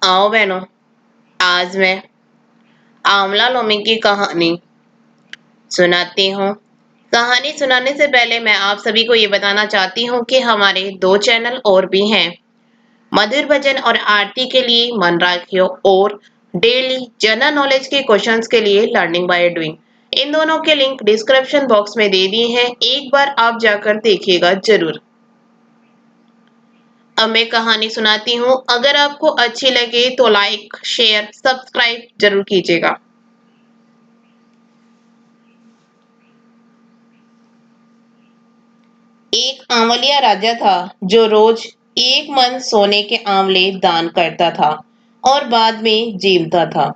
आओ बहनों, आज मैं आंवला लोमी की कहानी सुनाती हूँ। कहानी सुनाने से पहले मैं आप सभी को ये बताना चाहती हूँ कि हमारे 2 चैनल और भी हैं। मधुर भजन और आरती के लिए मन राखियो और डेली जनरल नॉलेज के क्वेश्चंस के लिए लर्निंग बाय डूइंग। इन दोनों के लिंक डिस्क्रिप्शन बॉक्स में दे दिए हैं। एक बार आप जाकर देखिएगा जरूर। अब मैं कहानी सुनाती हूँ। अगर आपको अच्छी लगे तो लाइक, शेयर, सब्सक्राइब जरूर कीजिएगा। एक आंवलिया राजा था जो रोज एक मन सोने के आंवले दान करता था और बाद में जीवता था।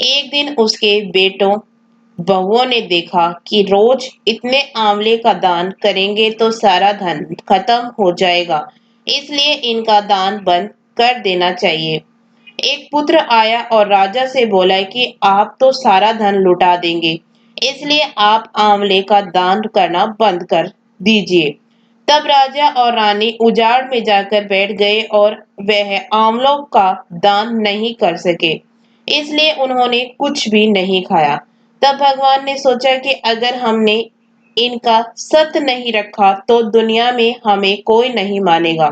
एक दिन उसके बेटों बहुओं ने देखा कि रोज इतने आंवले का दान करेंगे तो सारा धन खत्म हो जाएगा, इसलिए इनका दान बंद कर देना चाहिए। एक पुत्र आया और राजा से बोला कि आप तो सारा धन लुटा देंगे, इसलिए आप आंवले का दान करना बंद कर दीजिए। तब राजा और रानी उजाड़ में जाकर बैठ गए और वह आंवलों का दान नहीं कर सके, इसलिए उन्होंने कुछ भी नहीं खाया। तब भगवान ने सोचा कि अगर हमने इनका सत्य नहीं रखा तो दुनिया में हमें कोई नहीं मानेगा।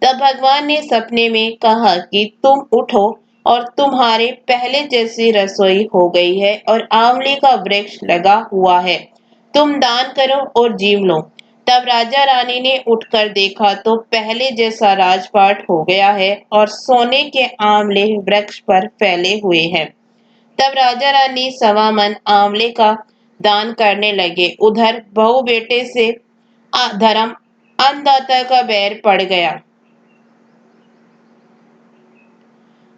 तब भगवान ने सपने में कहा कि तुम उठो और तुम्हारे पहले जैसी रसोई हो गई है और आंवले का वृक्ष लगा हुआ है। तुम दान करो और जीव लो। तब राजा रानी ने उठकर देखा तो पहले जैसा राजपाट हो गया है और सोने के आंवले वृक्ष पर फैले हुए हैं। तब राजा रानी सवा मन आंवले का दान करने लगे। उधर बहू बेटे से धर्म अन्नदाता का बैर पड़ गया।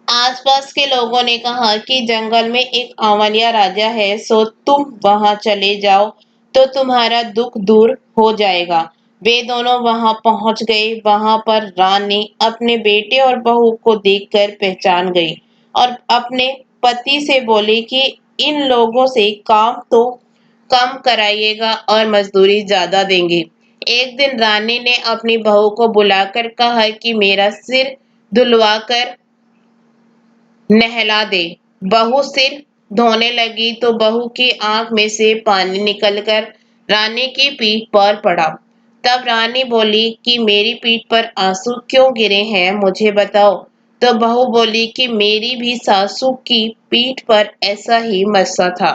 आसपास के लोगों ने कहा कि जंगल में एक आंवलिया राजा है, सो तुम वहां चले जाओ तो तुम्हारा दुख दूर हो जाएगा। वे दोनों वहां पहुंच गए। वहां पर रानी अपने बेटे और बहू को देखकर पहचान गई और अपने पति से बोली कि इन लोगों से काम तो कम कराइएगा और मजदूरी ज्यादा देंगे। एक दिन रानी ने अपनी बहू को बुलाकर कहा कि मेरा सिर धुलवा कर नहला दे। बहू सिर धोने लगी तो बहू की आंख में से पानी निकलकर रानी की पीठ पर पड़ा। तब रानी बोली कि मेरी पीठ पर आंसू क्यों गिरे हैं, मुझे बताओ। तो बहू बोली कि मेरी भी सासू की पीठ पर ऐसा ही मस्सा था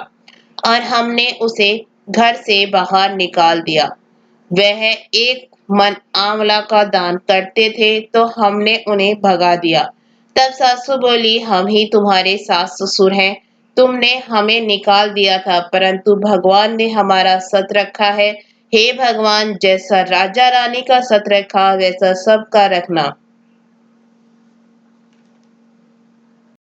और हमने उसे घर से बाहर निकाल दिया। वह एक मन आंवला का दान करते थे तो हमने उन्हें भगा दिया। तब सासू बोली, हम ही तुम्हारे सास ससुर हैं। तुमने हमें निकाल दिया था परंतु भगवान ने हमारा सत रखा है। हे भगवान, जैसा राजा रानी का सत रखा वैसा सबका रखना।